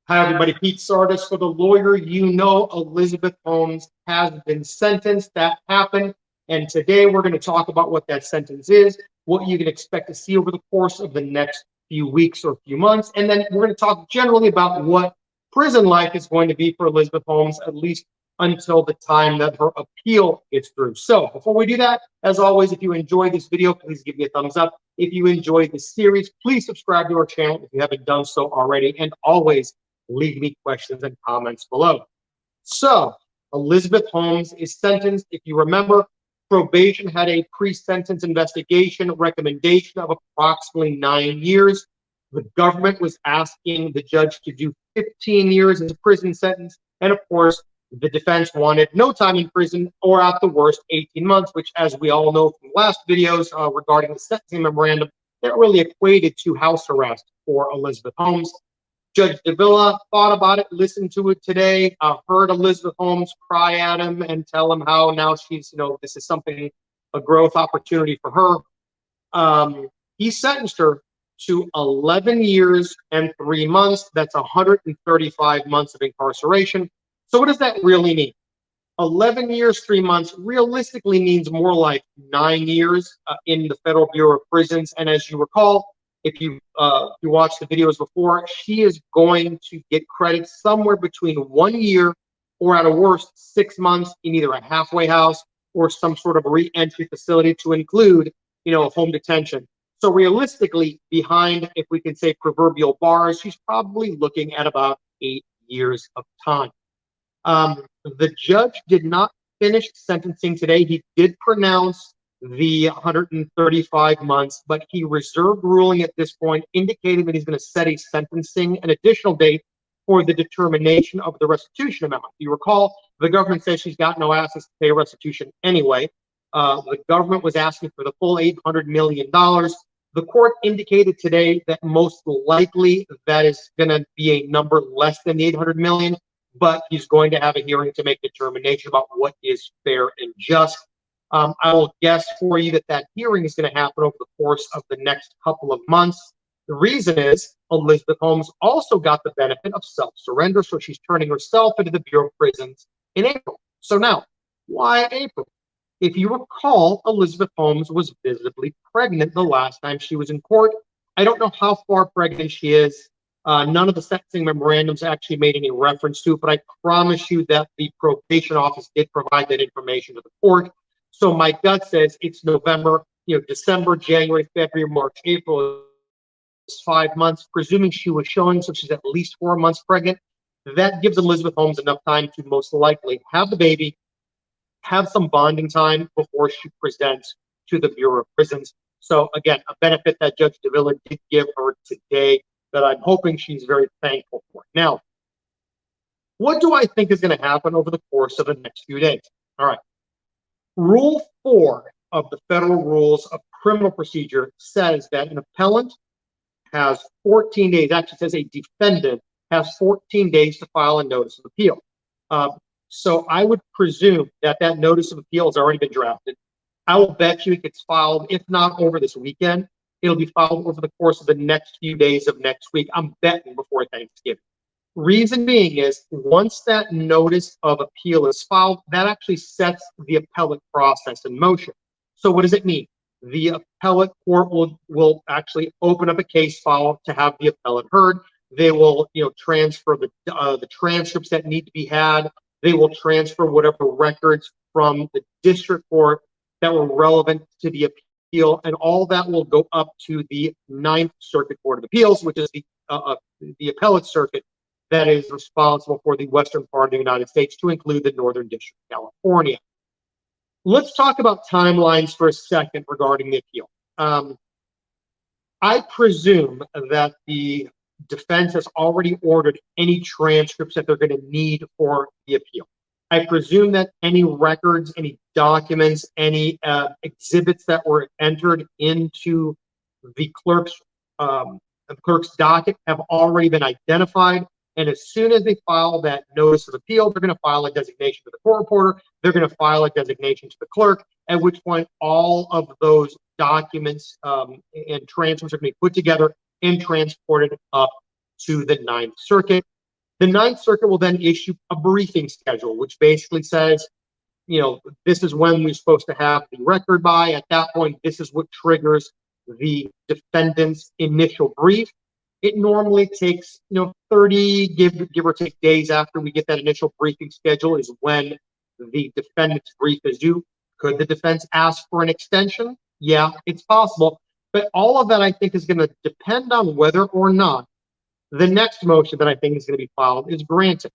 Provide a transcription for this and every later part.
Hi, everybody. Pete Sardis for the lawyer. You know, Elizabeth Holmes has been sentenced. That happened. And today we're going to talk about what that sentence is, what you can expect to see over the course of the next few weeks or few months. And then we're going to talk generally about what prison life is going to be for Elizabeth Holmes, at least until the time that her appeal gets through. So before we do that, as always, if you enjoy this video, please give me a thumbs up. If you enjoyed this series, please subscribe to our channel if you haven't done so already. And always, leave me questions and comments below. So, Elizabeth Holmes is sentenced. If you remember, probation had a pre-sentence investigation recommendation of approximately 9 years. The government was asking the judge to do 15 years as a prison sentence. And of course, the defense wanted no time in prison or at the worst 18 months, which, as we all know from last videos regarding the sentencing memorandum, that really equated to house arrest for Elizabeth Holmes. Judge Davila thought about it, listened to it today, heard Elizabeth Holmes cry at him and tell him how now she's, this is something, a growth opportunity for her. He sentenced her to 11 years and 3 months. That's 135 months of incarceration. So what does that really mean? 11 years, 3 months realistically means more like 9 years in the Federal Bureau of Prisons. And as you recall, if you watched the videos before, she is going to get credit somewhere between 1 year or at a worst 6 months in either a halfway house or some sort of re-entry facility to include, home detention. So realistically, behind, if we can say proverbial bars, she's probably looking at about 8 years of time. The judge did not finish sentencing today. He did pronounce the 135 months, but he reserved ruling at this point, indicating that he's going to set a sentencing, an additional date for the determination of the restitution amount. If you recall, the government says she's got no assets to pay restitution anyway. The government was asking for the full $800 million. The court indicated today that most likely that is going to be a number less than the $800 million, but he's going to have a hearing to make determination about what is fair and just. I will guess for you that hearing is going to happen over the course of the next couple of months. The reason is Elizabeth Holmes also got the benefit of self-surrender, so she's turning herself into the Bureau of Prisons in April. So now, why April? If you recall, Elizabeth Holmes was visibly pregnant the last time she was in court. I don't know how far pregnant she is. None of the sentencing memorandums actually made any reference to it, but I promise you that the probation office did provide that information to the court. So my gut says it's November, December, January, February, March, April is 5 months, presuming she was showing, so she's at least 4 months pregnant. That gives Elizabeth Holmes enough time to most likely have the baby, have some bonding time before she presents to the Bureau of Prisons. So again, a benefit that Judge Davila did give her today that I'm hoping she's very thankful for. Now, what do I think is going to happen over the course of the next few days? All right. Rule 4 of the Federal Rules of Criminal Procedure says that an appellant has 14 days, actually says a defendant has 14 days to file a notice of appeal. So I would presume that notice of appeal has already been drafted. I will bet you it gets filed, if not over this weekend, it'll be filed over the course of the next few days of next week. I'm betting before Thanksgiving. Reason being is, once that notice of appeal is filed, that actually sets the appellate process in motion. So what does it mean? The appellate court will actually open up a case file to have the appellate heard. They will, transfer the transcripts that need to be had. They will transfer whatever records from the district court that were relevant to the appeal, and all that will go up to the Ninth Circuit Court of Appeals, which is the appellate circuit that is responsible for the western part of the United States, to include the Northern District of California. Let's talk about timelines for a second regarding the appeal. I presume that the defense has already ordered any transcripts that they're going to need for the appeal. I presume that any records, any documents, any exhibits that were entered into the clerk's docket have already been identified. And as soon as they file that notice of appeal, they're going to file a designation to the court reporter. They're going to file a designation to the clerk, at which point all of those documents and transcripts are going to be put together and transported up to the Ninth Circuit. The Ninth Circuit will then issue a briefing schedule, which basically says, this is when we're supposed to have the record by. At that point, this is what triggers the defendant's initial brief. It normally takes, 30, give or take, days after we get that initial briefing schedule is when the defendant's brief is due. Could the defense ask for an extension? Yeah, it's possible. But all of that, I think, is going to depend on whether or not the next motion that I think is going to be filed is granted.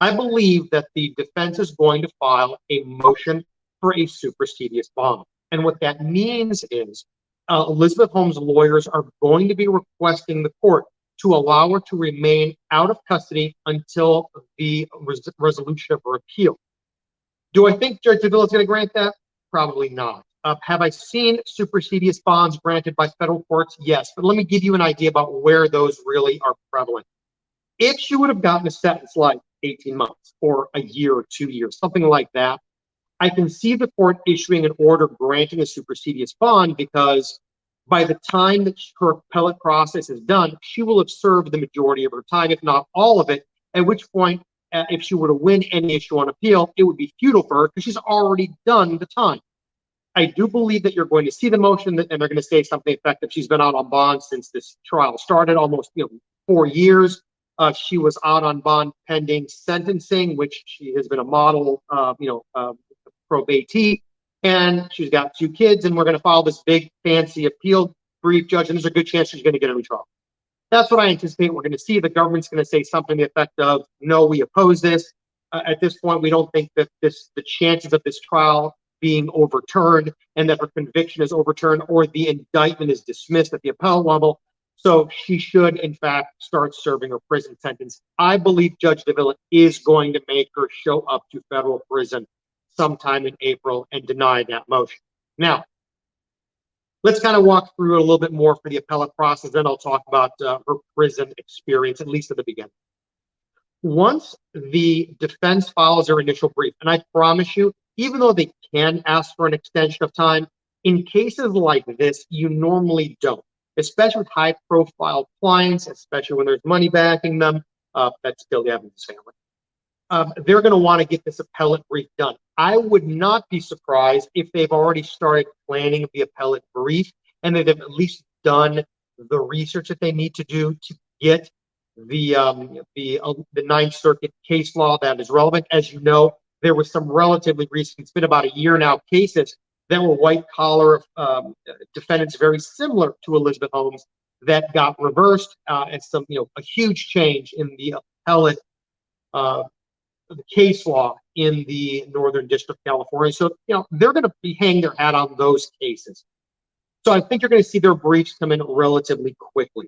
I believe that the defense is going to file a motion for a supersedious bond. And what that means is Elizabeth Holmes' lawyers are going to be requesting the court to allow her to remain out of custody until the resolution of her appeal. Do I think Judge DeVille is going to grant that? Probably not. Have I seen supersedious bonds granted by federal courts? Yes, but let me give you an idea about where those really are prevalent. If she would have gotten a sentence like 18 months or a year or 2 years, something like that, I can see the court issuing an order granting a supersedious bond because by the time that her appellate process is done, she will have served the majority of her time, if not all of it, at which point, if she were to win any issue on appeal, it would be futile for her because she's already done the time. I do believe that you're going to see the motion and they're going to say something effective. She's been out on bond since this trial started, almost 4 years. She was out on bond pending sentencing, which she has been a model, probatee, and she's got 2 kids, and we're going to file this big fancy appeal brief, Judge, and there's a good chance she's going to get a retrial. That's what I anticipate we're going to see. The government's going to say something to the effect of, no, we oppose this. At this point, we don't think that the chances of this trial being overturned and that her conviction is overturned or the indictment is dismissed at the appellate level. So she should, in fact, start serving her prison sentence. I believe Judge DeVille is going to make her show up to federal prison sometime in April and deny that motion. Now, let's kind of walk through it a little bit more for the appellate process. Then I'll talk about her prison experience, at least at the beginning. Once the defense files their initial brief, and I promise you, even though they can ask for an extension of time, in cases like this, you normally don't, especially with high-profile clients, especially when there's money backing them. That's still the Evans family. They're going to want to get this appellate brief done. I would not be surprised if they've already started planning the appellate brief and they've at least done the research that they need to do to get the Ninth Circuit case law that is relevant. As you know, there was some relatively recent, it's been about a year now, cases that were white-collar defendants very similar to Elizabeth Holmes that got reversed, and some, a huge change in the appellate the case law in the Northern District of California. So, they're going to be hanging their hat on those cases. So I think you're going to see their briefs come in relatively quickly.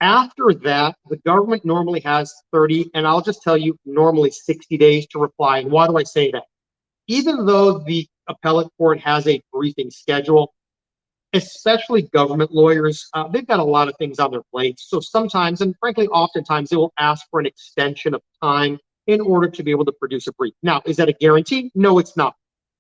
After that, the government normally has 30, and I'll just tell you, normally 60 days to reply. And why do I say that? Even though the appellate court has a briefing schedule, especially government lawyers, they've got a lot of things on their plates. So sometimes, and frankly, oftentimes, they will ask for an extension of time in order to be able to produce a brief. Now, is that a guarantee? No, it's not.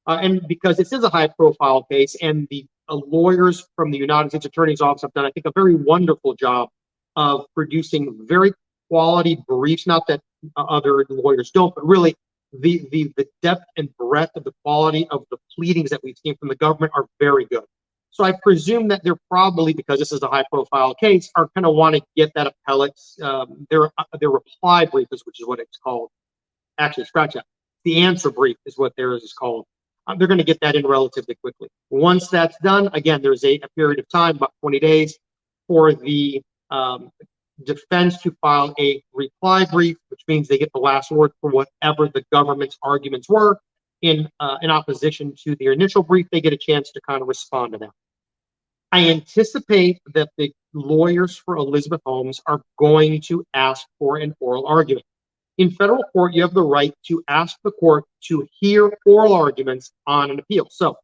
And because this is a high-profile case, and the lawyers from the United States Attorney's Office have done, I think, a very wonderful job of producing very quality briefs. Not that other lawyers don't, but really the depth and breadth of the quality of the pleadings that we've seen from the government are very good. So I presume that they're probably, because this is a high-profile case, are going to want to get that appellate, their reply brief, which is what it's called. Actually, scratch that. The answer brief is what theirs is called. They're going to get that in relatively quickly. Once that's done, again, there's a period of time, about 20 days, for the defense to file a reply brief, which means they get the last word for whatever the government's arguments were. In opposition to their initial brief, they get a chance to kind of respond to that. I anticipate that the lawyers for Elizabeth Holmes are going to ask for an oral argument. In federal court, you have the right to ask the court to hear oral arguments on an appeal. So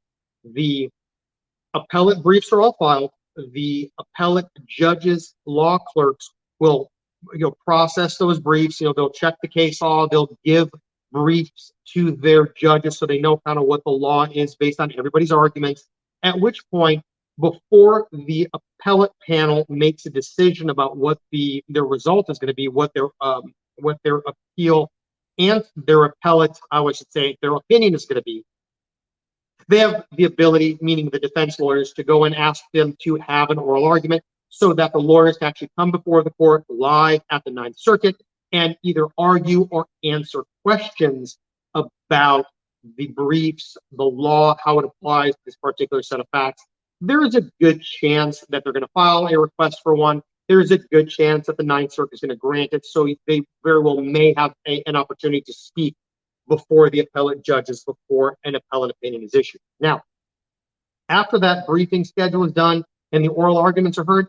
the appellate briefs are all filed. The appellate judges, law clerks will process those briefs. They'll check the case law. They'll give briefs to their judges so they know kind of what the law is based on everybody's arguments, at which point, before the appellate panel makes a decision about what their result is going to be, what their what their appeal and their appellate, I should say, their opinion is going to be. They have the ability, meaning the defense lawyers, to go and ask them to have an oral argument so that the lawyers can actually come before the court live at the Ninth Circuit and either argue or answer questions about the briefs, the law, how it applies to this particular set of facts. There is a good chance that they're going to file a request for one. There's a good chance that the Ninth Circuit is going to grant it, so they very well may have an opportunity to speak before the appellate judges, before an appellate opinion is issued. Now, after that briefing schedule is done and the oral arguments are heard,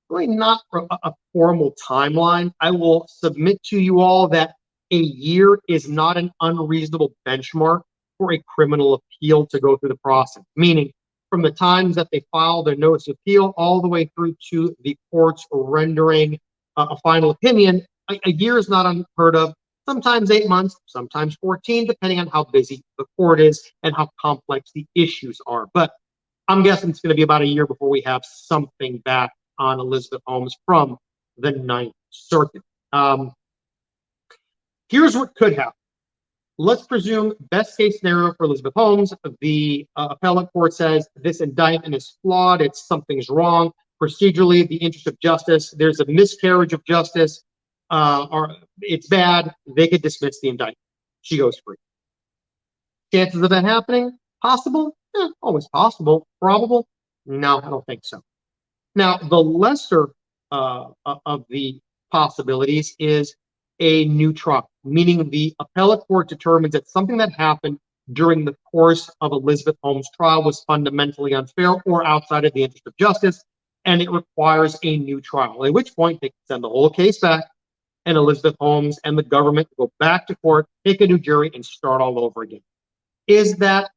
really not a formal timeline. I will submit to you all that a year is not an unreasonable benchmark for a criminal appeal to go through the process, meaning from the times that they file their notice of appeal all the way through to the courts rendering a final opinion, a year is not unheard of. Sometimes 8 months, sometimes 14, depending on how busy the court is and how complex the issues are. But I'm guessing it's going to be about a year before we have something back on Elizabeth Holmes from the Ninth Circuit. Here's what could happen. Let's presume best case scenario for Elizabeth Holmes. The appellate court says this indictment is flawed. Something's wrong procedurally. The interest of justice. There's a miscarriage of justice. Or it's bad. They could dismiss the indictment. She goes free. Chances of that happening? Possible? Always possible. Probable? No, I don't think so. Now, the lesser of the possibilities is a new trial, meaning the appellate court determines that something that happened during the course of Elizabeth Holmes' trial was fundamentally unfair or outside of the interest of justice, and it requires a new trial, at which point they can send the whole case back, and Elizabeth Holmes and the government go back to court, pick a new jury, and start all over again. Is that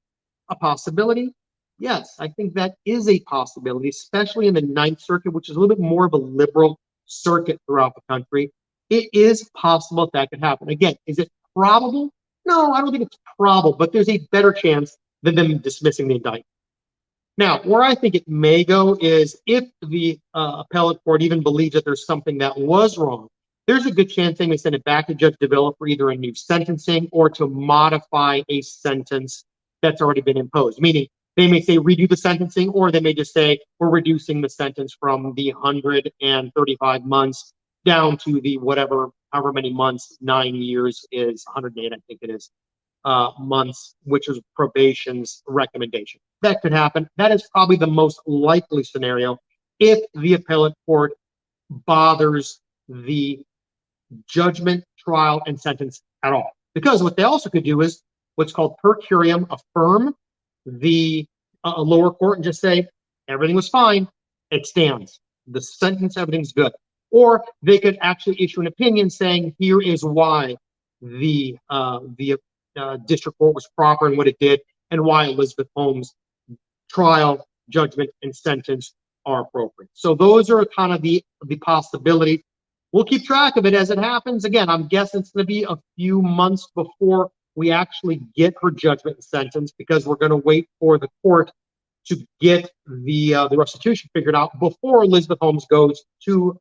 a possibility? Yes, I think that is a possibility, especially in the Ninth Circuit, which is a little bit more of a liberal circuit throughout the country. It is possible that could happen. Again, is it probable? No, I don't think it's probable, but there's a better chance than them dismissing the indictment. Now, where I think it may go is if the appellate court even believes that there's something that was wrong, there's a good chance they may send it back to Judge DeVilla for either a new sentencing or to modify a sentence that's already been imposed. Meaning, they may say redo the sentencing, or they may just say we're reducing the sentence from the 135 months down to the however many months, 9 years is 108, I think it is, months, which is probation's recommendation. That could happen. That is probably the most likely scenario if the appellate court bothers the judgment, trial, and sentence at all. Because what they also could do is what's called per curiam, affirm the lower court and just say everything was fine, it stands. The sentence, everything's good. Or they could actually issue an opinion saying here is why the district court was proper in what it did, and why Elizabeth Holmes' trial, judgment, and sentence are appropriate. So those are kind of the possibilities. We'll keep track of it as it happens. Again, I'm guessing it's going to be a few months before we actually get her judgment and sentence, because we're going to wait for the court to get the restitution figured out before Elizabeth Holmes goes to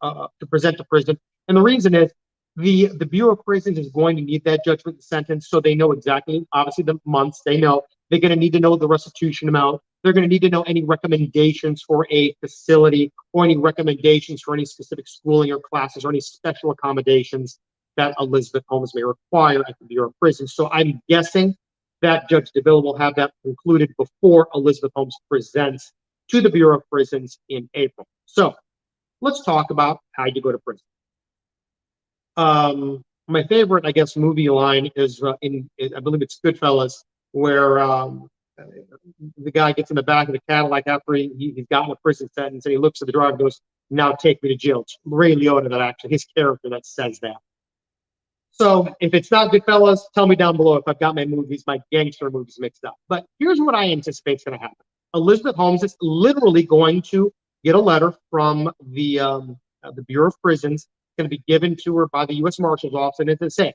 present to prison. And the reason is the Bureau of Prisons is going to need that judgment and sentence, so they know exactly, obviously, the months. They know they're going to need to know the restitution amount. They're going to need to know any recommendations for a facility, or any recommendations for any specific schooling or classes, or any special accommodations that Elizabeth Holmes may require at the Bureau of Prisons. So I'm guessing that Judge DeVille will have that concluded before Elizabeth Holmes presents to the Bureau of Prisons in April. So let's talk about how you go to prison. My favorite, I guess, movie line is I believe it's Goodfellas, where the guy gets in the back of the Cadillac after he's gotten a prison sentence, and he looks at the driver and goes, "Now take me to jail." It's Ray Liotta, that actually, his character, that says that. So if it's not Goodfellas, tell me down below if I've got my gangster movies mixed up. But here's what I anticipate is going to happen. Elizabeth Holmes is literally going to get a letter from the Bureau of Prisons. It's going to be given to her by the U.S. Marshal's Office, and it's going to say,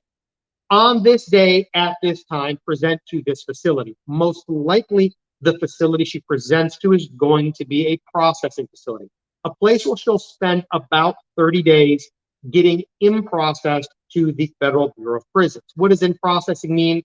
on this day, at this time, present to this facility. Most likely, the facility she presents to is going to be a processing facility, a place where she'll spend about 30 days getting in processed to the Federal Bureau of Prisons. What does in processing mean?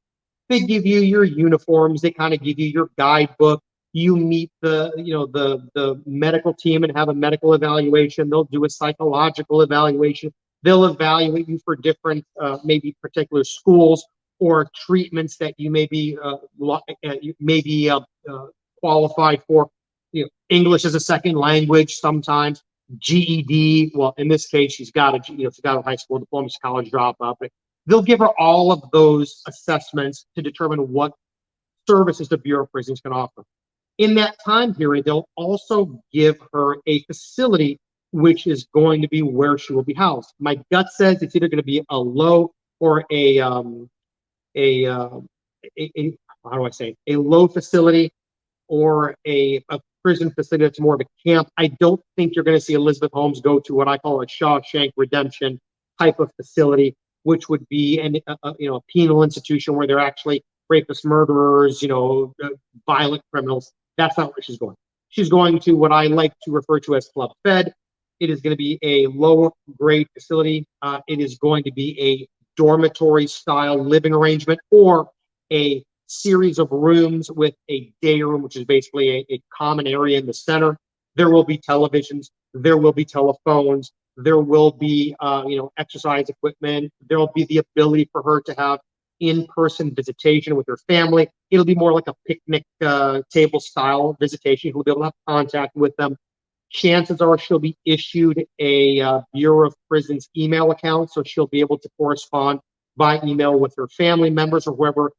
They give you your uniforms. They kind of give you your guidebook. You meet the medical team and have a medical evaluation. They'll do a psychological evaluation. They'll evaluate you for different, maybe particular schools or treatments that you may be qualified for. English as a second language sometimes. GED. Well, in this case, she's got a high school diploma, she's college dropout. But they'll give her all of those assessments to determine what services the Bureau of Prisons can offer. In that time period, they'll also give her a facility which is going to be where she will be housed. My gut says it's either going to be a low or a how do I say, a low facility or a prison facility that's more of a camp. I don't think you're going to see Elizabeth Holmes go to what I call a Shawshank Redemption type of facility, which would be a penal institution where they're actually rapists, murderers, violent criminals. That's not where she's going. She's going to what I like to refer to as Club Fed. It is going to be a lower grade facility. It is going to be a dormitory style living arrangement or a series of rooms with a day room, which is basically a common area in the center. There will be televisions. There will be telephones. There will be, exercise equipment. There will be the ability for her to have in-person visitation with her family. It'll be more like a picnic table style visitation. You'll be able to have contact with them. Chances are she'll be issued a Bureau of Prisons email account, so she'll be able to correspond by email with her family members or whoever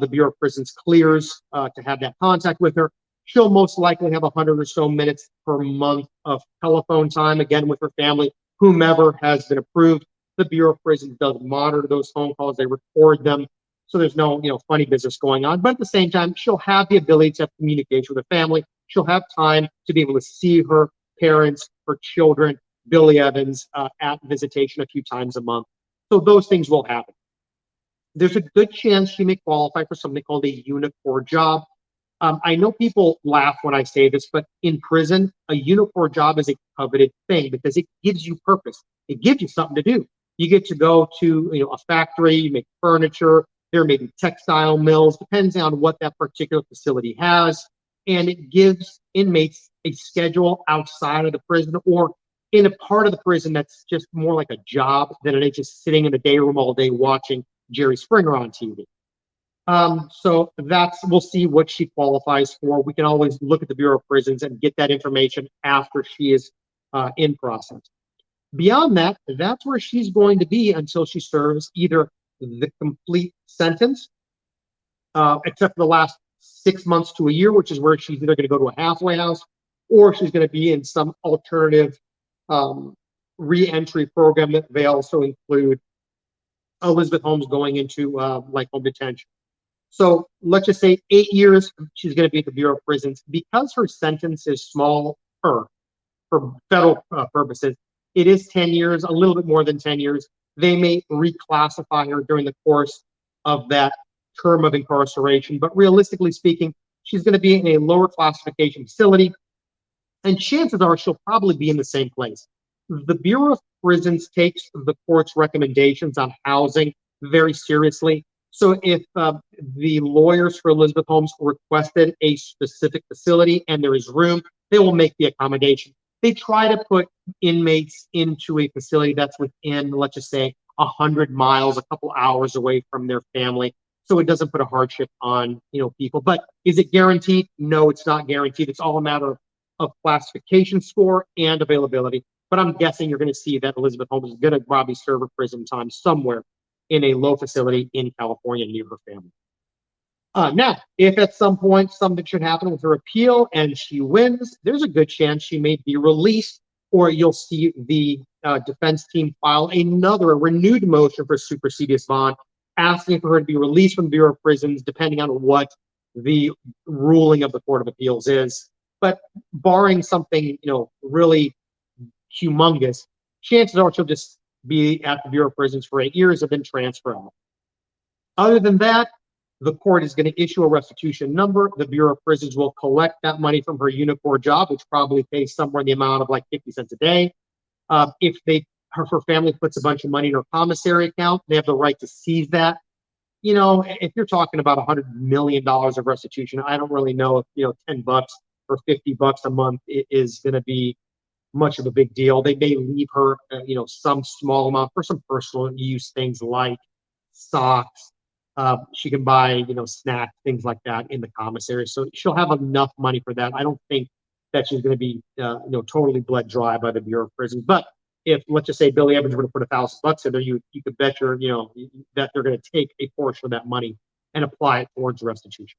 the Bureau of Prisons clears to have that contact with her. She'll most likely have 100 or so minutes per month of telephone time, again, with her family, whomever has been approved. The Bureau of Prisons does monitor those phone calls. They record them. So there's no, funny business going on. But at the same time, she'll have the ability to have communication with her family. She'll have time to be able to see her parents, her children, Billy Evans, at visitation a few times a month. So those things will happen. There's a good chance she may qualify for something called a unicorn job. I know people laugh when I say this, but in prison, a unicorn job is a coveted thing because it gives you purpose. It gives you something to do. You get to go to a factory, you make furniture, there may be textile mills, depends on what that particular facility has. And it gives inmates a schedule outside of the prison or in a part of the prison that's just more like a job than it is just sitting in the day room all day watching Jerry Springer on TV. So we'll see what she qualifies for. We can always look at the Bureau of Prisons and get that information after she is in process. Beyond that, that's where she's going to be until she serves either the complete sentence, except for the last 6 months to a year, which is where she's either going to go to a halfway house or she's going to be in some alternative re-entry program that may also include Elizabeth Holmes going into like home detention. So let's just say 8 years, she's going to be at the Bureau of Prisons. Because her sentence is small for federal purposes, it is 10 years, a little bit more than 10 years. They may reclassify her during the course of that term of incarceration. But realistically speaking, she's going to be in a lower classification facility. And chances are she'll probably be in the same place. The Bureau of Prisons takes the court's recommendations on housing very seriously. So if the lawyers for Elizabeth Holmes requested a specific facility and there is room, they will make the accommodation. They try to put inmates into a facility that's within, let's just say, 100 miles, a couple hours away from their family, so it doesn't put a hardship on people. But is it guaranteed? No, it's not guaranteed. It's all a matter of classification score and availability. But I'm guessing you're going to see that Elizabeth Holmes is going to probably serve her prison time somewhere in a low facility in California near her family. Now, if at some point something should happen with her appeal and she wins, there's a good chance she may be released, or you'll see the defense team file a renewed motion for supersedious bond, asking for her to be released from the Bureau of Prisons, depending on what the ruling of the Court of Appeals is. But barring something, really humongous, chances are she'll just be at the Bureau of Prisons for 8 years and then transfer out. Other than that, the court is going to issue a restitution number. The Bureau of Prisons will collect that money from her unicorn job, which probably pays somewhere in the amount of like 50 cents a day. If they her family puts a bunch of money in her commissary account. They have the right to seize that. If you're talking about $100 million of restitution, I don't really know if, $10 or $50 a month is going to be much of a big deal. They may leave her, some small amount for some personal use things like socks. She can buy, snacks, things like that in the commissary. So she'll have enough money for that. I don't think that she's going to be, totally bled dry by the Bureau of Prisons. But if, let's just say, Billy Evans were to put $1,000 in there, you could bet that they're going to take a portion of that money and apply it towards restitution.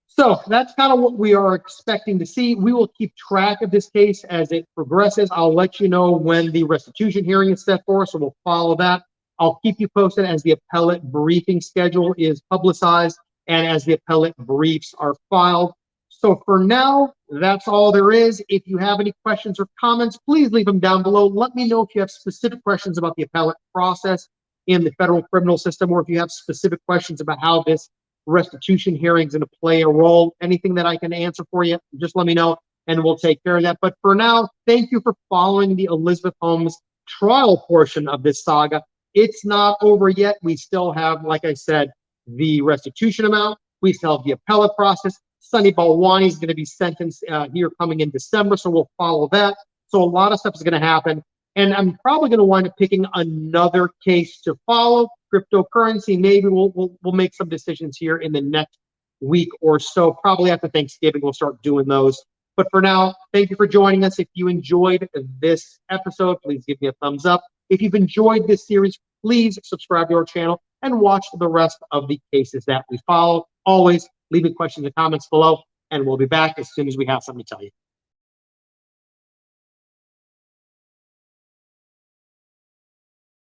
So that's kind of what we are expecting to see. We will keep track of this case as it progresses. I'll let you know when the restitution hearing is set for, so we'll follow that. I'll keep you posted as the appellate briefing schedule is publicized and as the appellate briefs are filed. So for now, that's all there is. If you have any questions or comments, please leave them down below. Let me know if you have specific questions about the appellate process in the federal criminal system, or if you have specific questions about how this restitution hearing is going to play a role. Anything that I can answer for you, just let me know and we'll take care of that. But for now, thank you for following the Elizabeth Holmes trial portion of this saga. It's not over yet. We still have, like I said, the restitution amount. We still have the appellate process. Sunny Balwani is going to be sentenced here coming in December, so we'll follow that. So a lot of stuff is going to happen. And I'm probably going to wind up picking another case to follow, cryptocurrency. Maybe we'll make some decisions here in the next week or so. Probably after Thanksgiving, we'll start doing those. But for now, thank you for joining us. If you enjoyed this episode, please give me a thumbs up. If you've enjoyed this series, please subscribe to our channel and watch the rest of the cases that we follow. Always leave me questions and comments below, and we'll be back as soon as we have something to tell you.